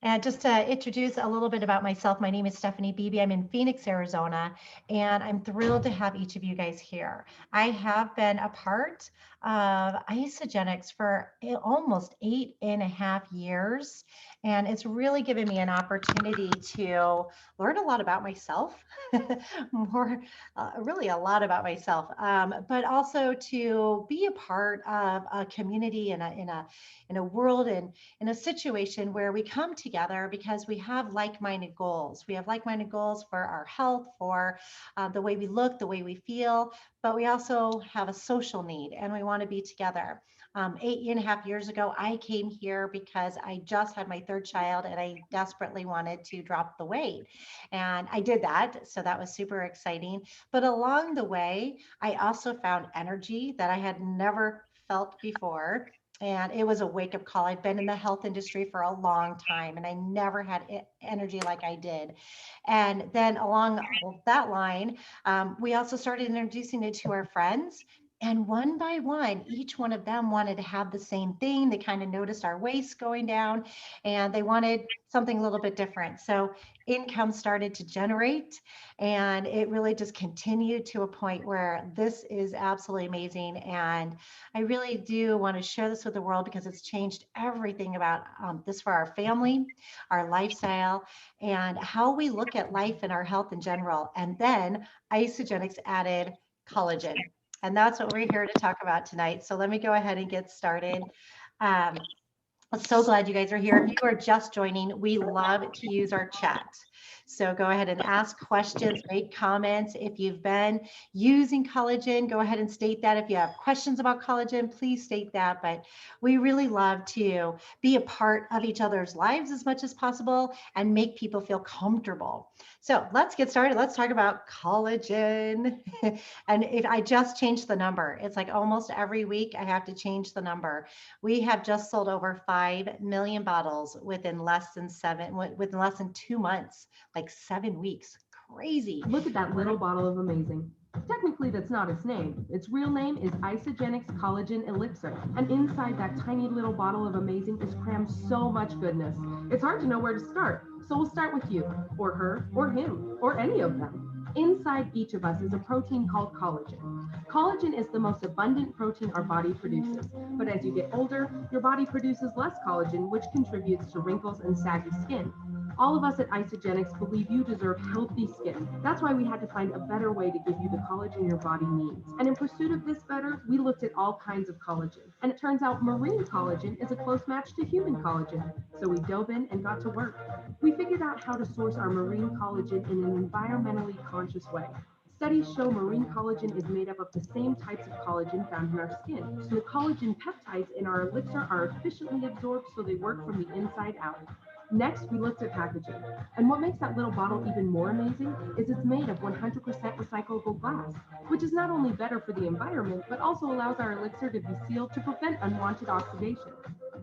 And just to introduce a little bit about myself, my name is Stephanie Beebe. I'm in Phoenix, Arizona, and I'm thrilled to have each of you guys here. I have been a part of Isagenix for almost 8.5 years, and it's really given me an opportunity to learn a lot about myself, more, really a lot about myself, but also to be a part of a community in a world and in a situation where we come together because we have like-minded goals. We have like-minded goals for our health, for the way we look, the way we feel, but we also have a social need and we want to be together. 8.5 years ago, I came here because I just had my third child and I desperately wanted to drop the weight. And I did that. So that was super exciting. But along the way, I also found energy that I had never felt before. And it was a wake up call. I've been in the health industry for a long time and I never had energy like I did. And then along that line, we also started introducing it to our friends. And one by one, each one of them wanted to have the same thing. They kind of noticed our waist going down and they wanted something a little bit different. So income started to generate and it really just continued to a point where this is absolutely amazing. And I really do want to share this with the world because it's changed everything about this for our family, our lifestyle, and how we look at life and our health in general. And then Isagenix added collagen. And that's what we're here to talk about tonight. So let me go ahead and get started. Um, I'm so glad you guys are here. If you are just joining, we love to use our chat. So go ahead and ask questions, make comments. If you've been using collagen, go ahead and state that. If you have questions about collagen, please state that. But we really love to be a part of each other's lives as much as possible and make people feel comfortable. So let's get started. Let's talk about collagen. And if I just changed the number, it's like almost every week I have to change the number. We have just sold over 5 million bottles within less than 2 months, like 7 weeks. Crazy. Look at that little bottle of amazing. Technically, that's not its name. Its real name is Isagenix Collagen Elixir, and inside that tiny little bottle of amazing is crammed so much goodness. It's hard to know where to start, so we'll start with you, or her, or him, or any of them. Inside each of us is a protein called collagen. Collagen is the most abundant protein our body produces, but as you get older, your body produces less collagen, which contributes to wrinkles and saggy skin. All of us at Isagenix believe you deserve healthy skin. That's why we had to find a better way to give you the collagen your body needs. And in pursuit of this better, we looked at all kinds of collagen. And it turns out marine collagen is a close match to human collagen. So we dove in and got to work. We figured out how to source our marine collagen in an environmentally conscious way. Studies show marine collagen is made up of the same types of collagen found in our skin. So the collagen peptides in our elixir are efficiently absorbed so they work from the inside out. Next, we looked at packaging. And what makes that little bottle even more amazing is it's made of 100% recyclable glass, which is not only better for the environment, but also allows our elixir to be sealed to prevent unwanted oxidation.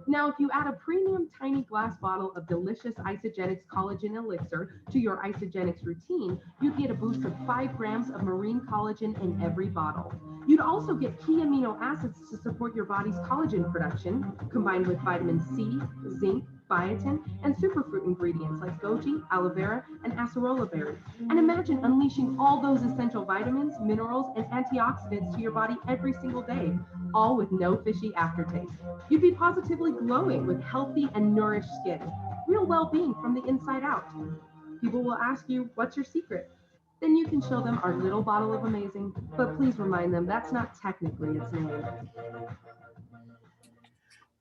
Now, if you add a premium tiny glass bottle of delicious Isagenix collagen elixir to your Isagenix routine, you'd get a boost of 5 grams of marine collagen in every bottle. You'd also get key amino acids to support your body's collagen production, combined with vitamin C, zinc, biotin, and superfruit ingredients like goji, aloe vera, and acerola berries. And imagine unleashing all those essential vitamins, minerals, and antioxidants to your body every single day, all with no fishy aftertaste. You'd be positively glowing with healthy and nourished skin. Real well-being from the inside out. People will ask you, what's your secret? Then you can show them our little bottle of amazing, but please remind them that's not technically its name.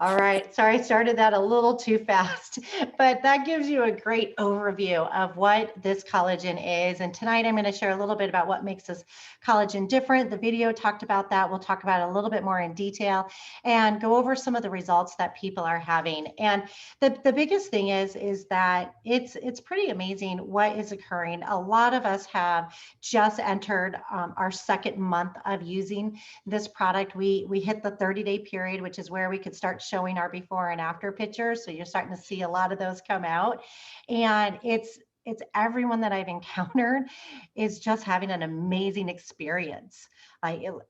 All right. Sorry, I started that a little too fast, but that gives you a great overview of what this collagen is. And tonight I'm going to share a little bit about what makes this collagen different. The video talked about that. We'll talk about it a little bit more in detail and go over some of the results that people are having. And the biggest thing is that it's pretty amazing what is occurring. A lot of us have just entered our second month of using this product. We hit the 30-day period, which is where we could start showing our before and after pictures. So you're starting to see a lot of those come out. And it's everyone that I've encountered is just having an amazing experience.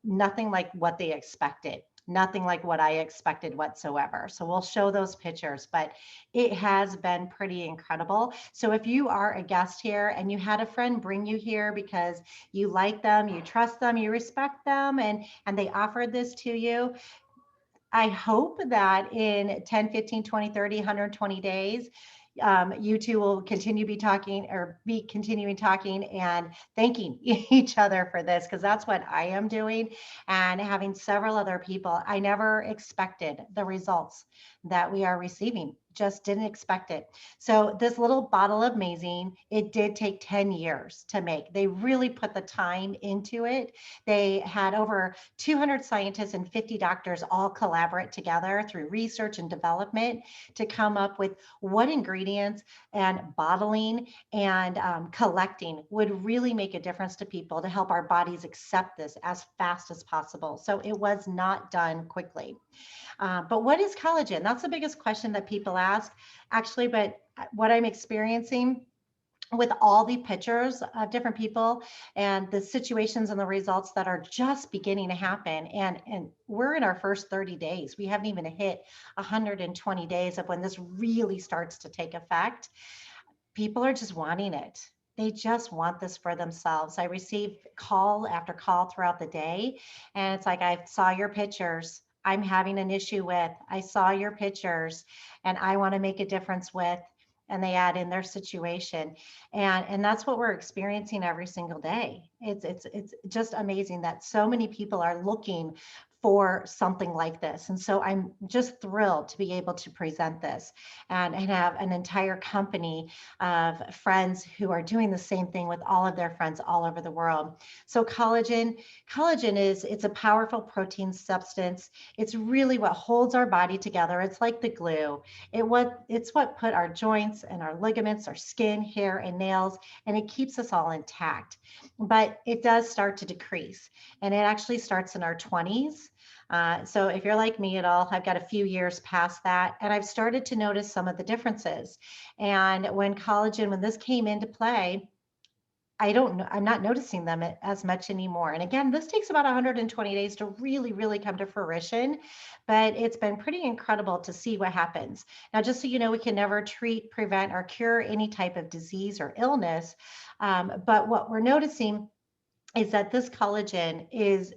Nothing like what they expected. nothing like what I expected whatsoever. So we'll show those pictures, but it has been pretty incredible. So if you are a guest here and you had a friend bring you here because you like them, you trust them, you respect them, and they offered this to you, I hope that in 10, 15, 20, 30, 120 days, you two will continue be talking or be continuing talking and thanking each other for this, because that's what I am doing. And having several other people, I never expected the results that we are receiving, just didn't expect it. So this little bottle of Amazing, it did take 10 years to make. They really put the time into it. They had over 200 scientists and 50 doctors all collaborate together through research and development to come up with what ingredients and bottling and collecting would really make a difference to people to help our bodies accept this as fast as possible. So it was not done quickly. But what is collagen? That's the biggest question that people ask, actually. But what I'm experiencing with all the pictures of different people and the situations and the results that are just beginning to happen, and we're in our first 30 days, we haven't even hit 120 days of when this really starts to take effect. People are just wanting it. They just want this for themselves. I receive call after call throughout the day, and it's like, I saw your pictures, I'm having an issue with, I saw your pictures, and I want to make a difference with, and they add in their situation. And that's what we're experiencing every single day. It's just amazing that so many people are looking for something like this. And so I'm just thrilled to be able to present this and have an entire company of friends who are doing the same thing with all of their friends all over the world. So collagen is, it's a powerful protein substance. It's really what holds our body together. It's like the glue. It's what put our joints and our ligaments, our skin, hair, and nails, and it keeps us all intact. But it does start to decrease, and it actually starts in our 20s. So if you're like me at all, I've got a few years past that, and I've started to notice some of the differences. And when this came into play, I'm not noticing them as much anymore. And again, this takes about 120 days to really, really come to fruition, but it's been pretty incredible to see what happens. Now, just so you know, we can never treat, prevent, or cure any type of disease or illness. But what we're noticing is that this collagen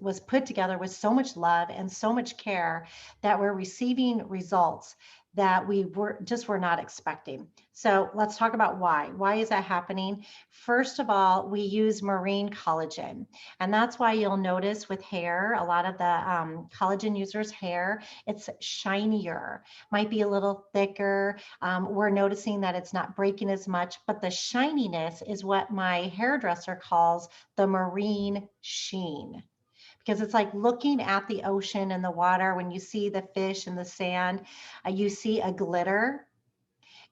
was put together with so much love and so much care that we're receiving results that were not expecting. So let's talk about why. Why is that happening? First of all, we use marine collagen, and that's why you'll notice with hair, a lot of the collagen users' hair, it's shinier, might be a little thicker. We're noticing that it's not breaking as much, but the shininess is what my hairdresser calls the marine sheen, because it's like looking at the ocean and the water. When you see the fish and the sand, you see a glitter.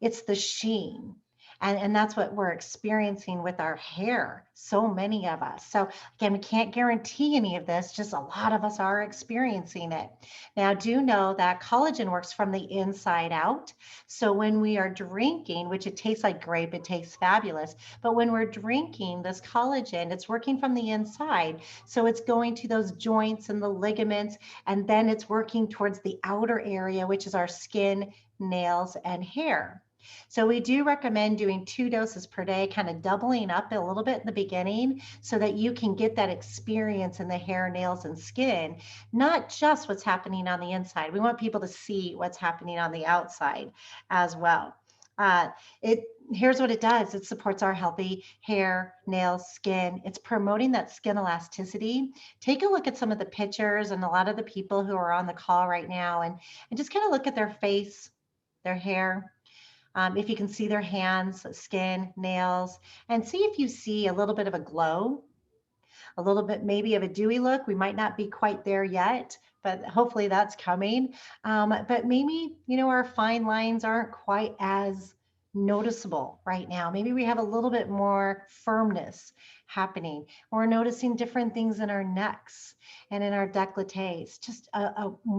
It's the sheen. And that's what we're experiencing with our hair, so many of us. So again, we can't guarantee any of this, just a lot of us are experiencing it. Now, do know that collagen works from the inside out. So when we are drinking, which it tastes like grape, it tastes fabulous, but when we're drinking this collagen, it's working from the inside. So it's going to those joints and the ligaments, and then it's working towards the outer area, which is our skin, nails, and hair. So we do recommend doing 2 doses per day, kind of doubling up a little bit in the beginning so that you can get that experience in the hair, nails, and skin, not just what's happening on the inside. We want people to see what's happening on the outside as well. Uh, it Here's what it does. It supports our healthy hair, nails, skin. It's promoting that skin elasticity. Take a look at some of the pictures and a lot of the people who are on the call right now, and just kind of look at their face, their hair. If you can see their hands, skin, nails, and see if you see a little bit of a glow, a little bit maybe of a dewy look. We might not be quite there yet, but hopefully that's coming. But maybe, our fine lines aren't quite as noticeable right now. Maybe we have a little bit more firmness happening. We're noticing different things in our necks and in our décolletés. Just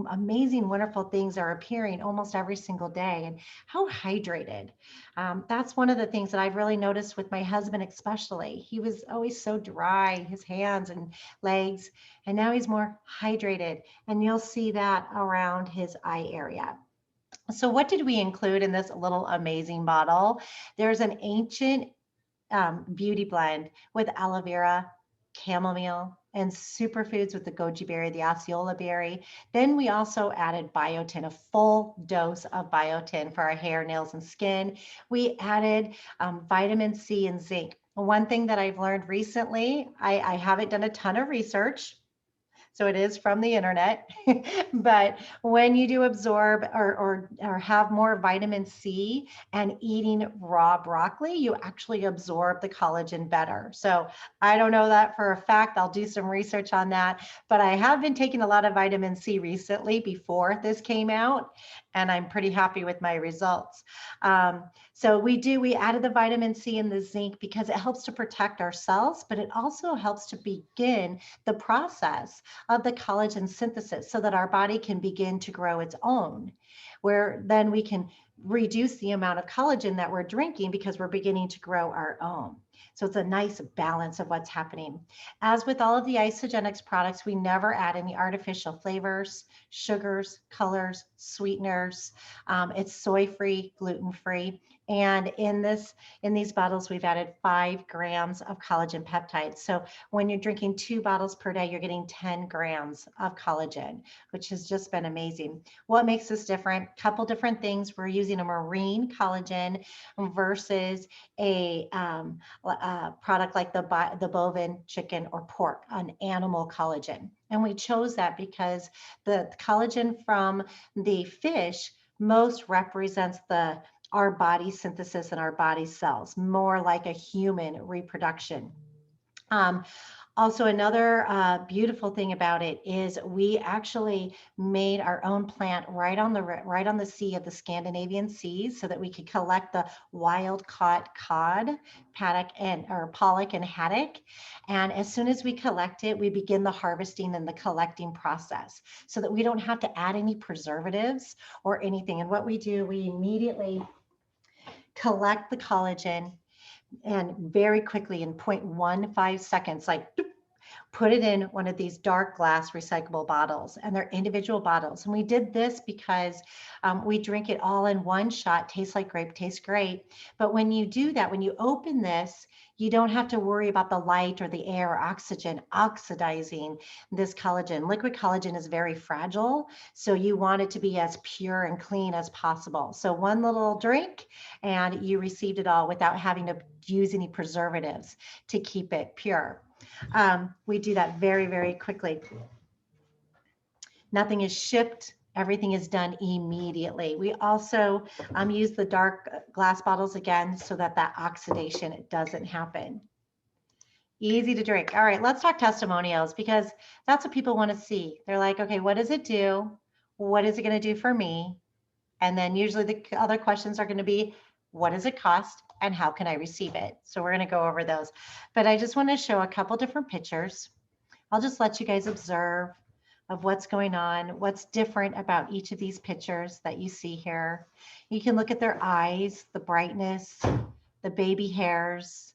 amazing, wonderful things are appearing almost every single day. And how hydrated. That's one of the things that I've really noticed with my husband, especially. He was always so dry, his hands and legs, and now he's more hydrated. And you'll see that around his eye area. So what did we include in this little amazing bottle? There's an ancient beauty blend with aloe vera, chamomile, and superfoods with the goji berry, the osceola berry. Then we also added biotin, a full dose of biotin for our hair, nails, and skin. We added vitamin C and zinc. One thing that I've learned recently, I haven't done a ton of research, so it is from the internet. But when you do absorb or have more vitamin C and eating raw broccoli, you actually absorb the collagen better. So I don't know that for a fact. I'll do some research on that. But I have been taking a lot of vitamin C recently before this came out, and I'm pretty happy with my results. So we added the vitamin C and the zinc because it helps to protect our cells, but it also helps to begin the process of the collagen synthesis so that our body can begin to grow its own, where then we can reduce the amount of collagen that we're drinking because we're beginning to grow our own. So it's a nice balance of what's happening. As with all of the Isagenix products, we never add any artificial flavors, sugars, colors, sweeteners. It's soy-free, gluten-free. And in these bottles, we've added 5 grams of collagen peptides. So when you're drinking 2 bottles per day, you're getting 10 grams of collagen, which has just been amazing. What makes this different? A couple different things. We're using a marine collagen versus a product like the bovine, chicken, or pork, an animal collagen. And we chose that because the collagen from the fish most represents our body synthesis and our body cells, more like a human reproduction. Also, another beautiful thing about it is we actually made our own plant right on the sea of the Scandinavian seas, so that we could collect the wild caught cod, pollock and haddock. And as soon as we collect it, we begin the harvesting and the collecting process, so that we don't have to add any preservatives or anything. And what we do, we immediately collect the collagen, and very quickly in 0.15 seconds, like put it in one of these dark glass recyclable bottles, and they're individual bottles. And we did this because we drink it all in one shot. Tastes like grape, tastes great. But when you do that, when you open this, you don't have to worry about the light or the air or oxygen oxidizing this collagen. Liquid collagen is very fragile, so you want it to be as pure and clean as possible. So one little drink and you received it all without having to use any preservatives to keep it pure. We do that very, very quickly. Nothing is shipped. Everything is done immediately. We also use the dark glass bottles again so that oxidation doesn't happen. Easy to drink. All right, let's talk testimonials, because that's what people want to see. They're like, okay, what does it do? What is it going to do for me? And then usually the other questions are going to be, what does it cost and how can I receive it? So we're going to go over those. But I just want to show a couple different pictures. I'll just let you guys observe of what's going on, what's different about each of these pictures that you see here. You can look at their eyes, the brightness, the baby hairs,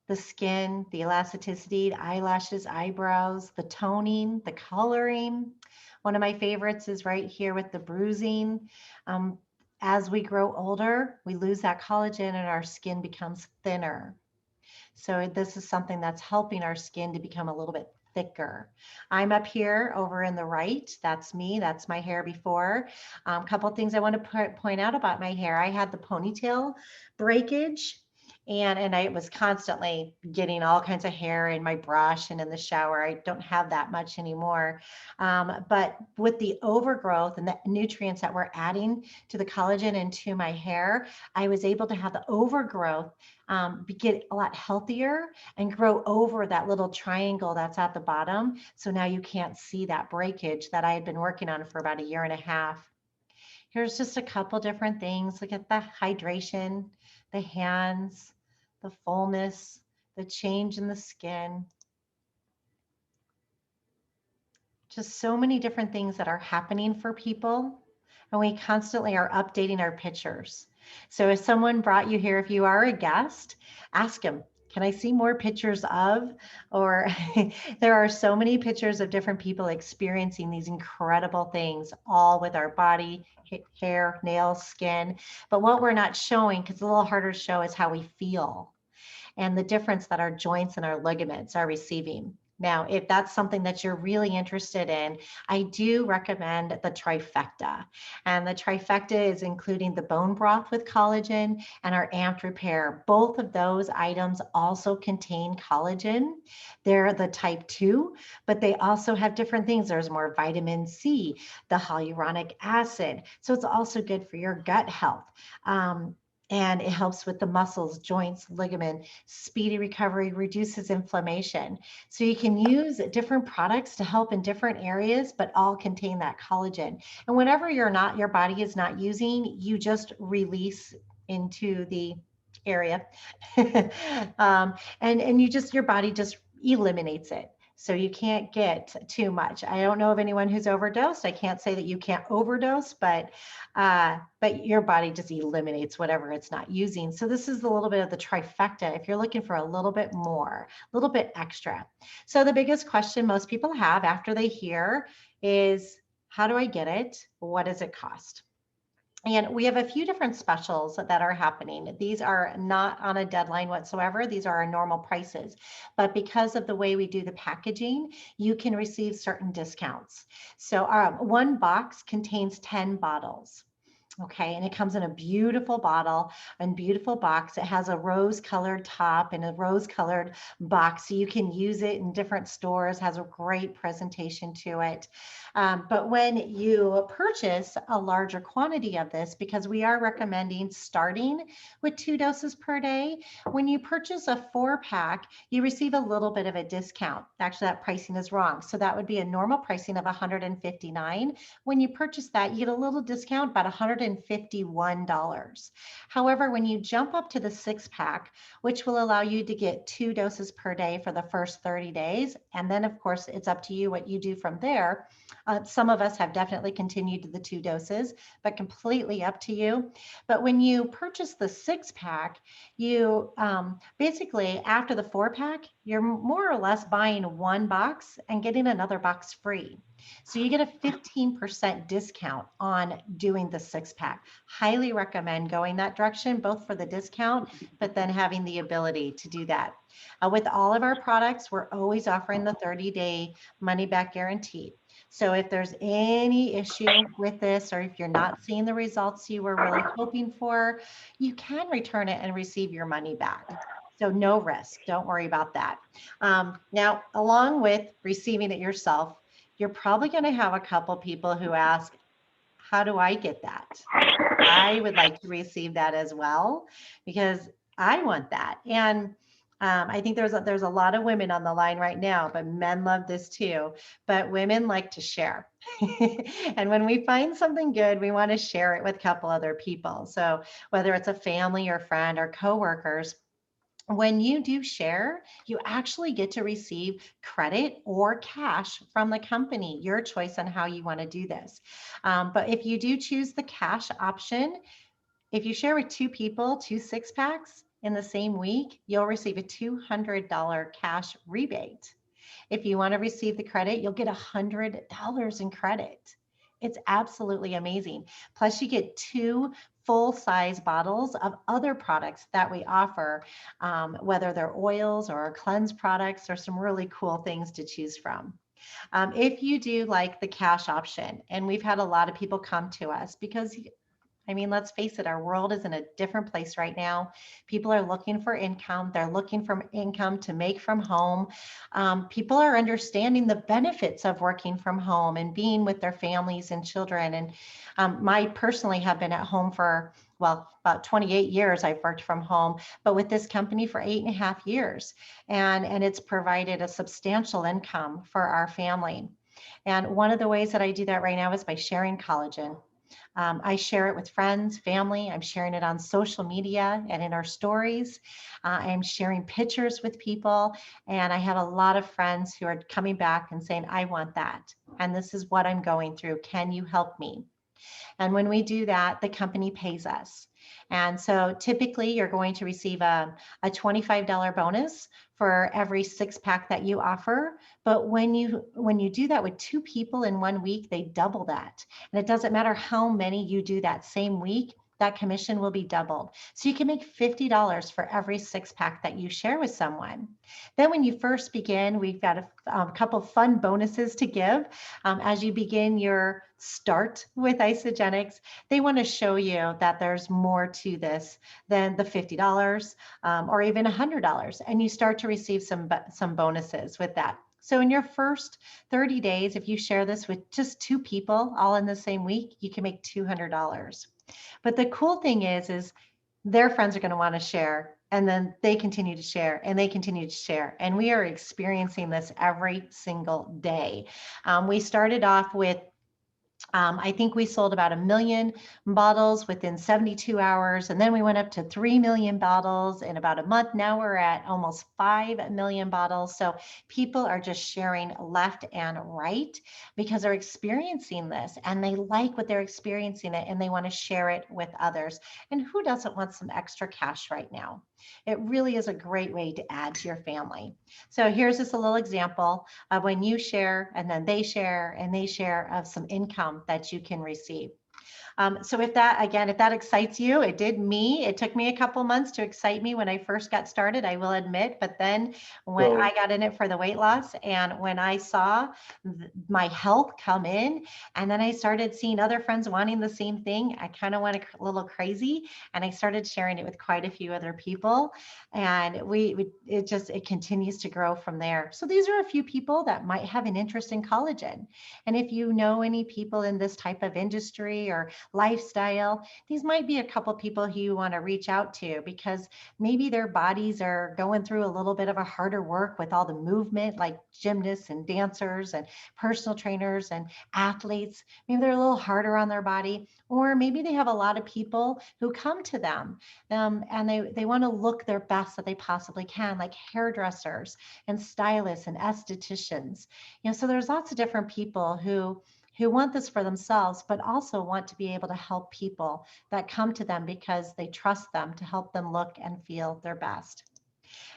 the skin, the elasticity, the eyelashes, eyebrows, the toning, the coloring. One of my favorites is right here with the bruising. As we grow older, we lose that collagen and our skin becomes thinner. So this is something that's helping our skin to become a little bit thicker. I'm up here over in the right. That's me. That's my hair before. A couple of things I want to point out about my hair. I had the ponytail breakage, and I was constantly getting all kinds of hair in my brush and in the shower. I don't have that much anymore. But with the overgrowth and the nutrients that we're adding to the collagen into my hair, I was able to have the overgrowth get a lot healthier and grow over that little triangle that's at the bottom. So now you can't see that breakage that I had been working on for about 1.5 years. Here's just a couple different things. Look at the hydration, the hands, the fullness, the change in the skin. Just so many different things that are happening for people. And we constantly are updating our pictures. So if someone brought you here, if you are a guest, ask them, can I see more pictures of? Or there are so many pictures of different people experiencing these incredible things, all with our body, hair, nails, skin. But what we're not showing, because it's a little harder to show, is how we feel and the difference that our joints and our ligaments are receiving. Now, if that's something that you're really interested in, I do recommend the trifecta. And the trifecta is including the bone broth with collagen and our amped repair. Both of those items also contain collagen. They're the type 2, but they also have different things. There's more vitamin C, the hyaluronic acid. So it's also good for your gut health. And it helps with the muscles, joints, ligament, speedy recovery, reduces inflammation. So you can use different products to help in different areas, but all contain that collagen. And whenever your body is not using, you just release into the area. And your body just eliminates it. So you can't get too much. I don't know of anyone who's overdosed. I can't say that you can't overdose, but your body just eliminates whatever it's not using. So this is a little bit of the trifecta if you're looking for a little bit more, a little bit extra. So the biggest question most people have after they hear is, how do I get it? What does it cost? And we have a few different specials that are happening. These are not on a deadline whatsoever. These are our normal prices. But because of the way we do the packaging, you can receive certain discounts. So one box contains 10 bottles. Okay, and it comes in a beautiful bottle and beautiful box. It has a rose colored top and a rose colored box, so you can use it in different stores, has a great presentation to it. But when you purchase a larger quantity of this, because we are recommending starting with 2 doses per day, when you purchase a 4-pack, you receive a little bit of a discount. Actually, that pricing is wrong. So that would be a normal pricing of $159. When you purchase that, you get a little discount, about $151. However, when you jump up to the 6-pack, which will allow you to get 2 doses per day for the first 30 days, and then of course it's up to you what you do from there. Some of us have definitely continued to the 2 doses, but completely up to you. But when you purchase the 6-pack, you basically after the 4-pack, you're more or less buying 1 box and getting another box free. So you get a 15% discount on doing the 6-pack. Highly recommend going that direction, both for the discount, but then having the ability to do that. With all of our products, we're always offering the 30-day money-back guarantee. So if there's any issue with this, or if you're not seeing the results you were really hoping for, you can return it and receive your money back. So no risk, don't worry about that. Now, along with receiving it yourself, you're probably going to have a couple people who ask, how do I get that? I would like to receive that as well, because I want that. And I think there's a lot of women on the line right now, but men love this too. But women like to share. And when we find something good, we want to share it with a couple other people. So whether it's a family or friend or coworkers, when you do share, you actually get to receive credit or cash from the company, your choice on how you want to do this. But if you do choose the cash option, if you share with 2 people, 2 6-packs in the same week, you'll receive a $200 cash rebate. If you want to receive the credit, you'll get $100 in credit. It's absolutely amazing. Plus, you get 2 full-size bottles of other products that we offer, whether they're oils or cleanse products, or some really cool things to choose from. If you do like the cash option, and we've had a lot of people come to us because, I mean, let's face it, our world is in a different place right now. People are looking for income. They're looking for income to make from home. People are understanding the benefits of working from home and being with their families and children. And I personally have been at home for, well, about 28 years I've worked from home, but with this company for 8.5 years. And it's provided a substantial income for our family. And one of the ways that I do that right now is by sharing collagen. I share it with friends, family. I'm sharing it on social media and in our stories. I'm sharing pictures with people. And I have a lot of friends who are coming back and saying, I want that. And this is what I'm going through. Can you help me? And when we do that, the company pays us. And so typically you're going to receive a $25 bonus for every 6-pack that you offer. But when you do that with 2 people in 1 week, they double that. And it doesn't matter how many you do that same week, that commission will be doubled. So you can make $50 for every 6-pack that you share with someone. Then when you first begin, we've got a couple fun bonuses to give. As you begin your start with Isagenix, they want to show you that there's more to this than the $50 or even $100. And you start to receive some bonuses with that. So in your first 30 days, if you share this with just 2 people all in the same week, you can make $200. But the cool thing is their friends are going to want to share, and then they continue to share and they continue to share. And we are experiencing this every single day. We started off with I think we sold about 1 million bottles within 72 hours, and then we went up to 3 million bottles in about a month. Now we're at almost 5 million bottles. So people are just sharing left and right because they're experiencing this and they like what they're experiencing it and they want to share it with others. And who doesn't want some extra cash right now? It really is a great way to add to your family. So here's just a little example of when you share and then they share and they share of some income that you can receive. So if that excites you, it did me. It took me a couple months to excite me when I first got started, I will admit. But then when I got in it for the weight loss and when I saw my health come in, and then I started seeing other friends wanting the same thing, I kind of went a little crazy and I started sharing it with quite a few other people. And it continues to grow from there. So these are a few people that might have an interest in collagen. And if you know any people in this type of industry or lifestyle, these might be a couple people who you want to reach out to because maybe their bodies are going through a little bit of a harder work with all the movement, like gymnasts and dancers and personal trainers and athletes. Maybe they're a little harder on their body, or maybe they have a lot of people who come to them and they want to look their best that they possibly can, like hairdressers and stylists and estheticians. So there's lots of different people who want this for themselves, but also want to be able to help people that come to them because they trust them to help them look and feel their best.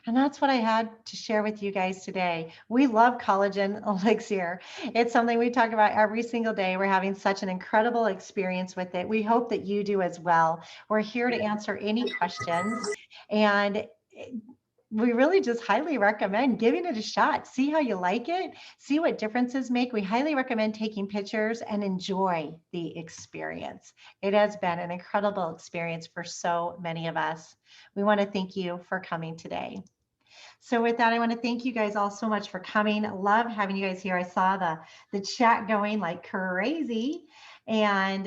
And that's what I had to share with you guys today. We love Collagen Elixir. It's something we talk about every single day. We're having such an incredible experience with it. We hope that you do as well. We're here to answer any questions. And we really just highly recommend giving it a shot. See how you like it. See what differences make. We highly recommend taking pictures and enjoy the experience. It has been an incredible experience for so many of us. We want to thank you for coming today. So with that, I want to thank you guys all so much for coming. Love having you guys here. I saw the chat going like crazy and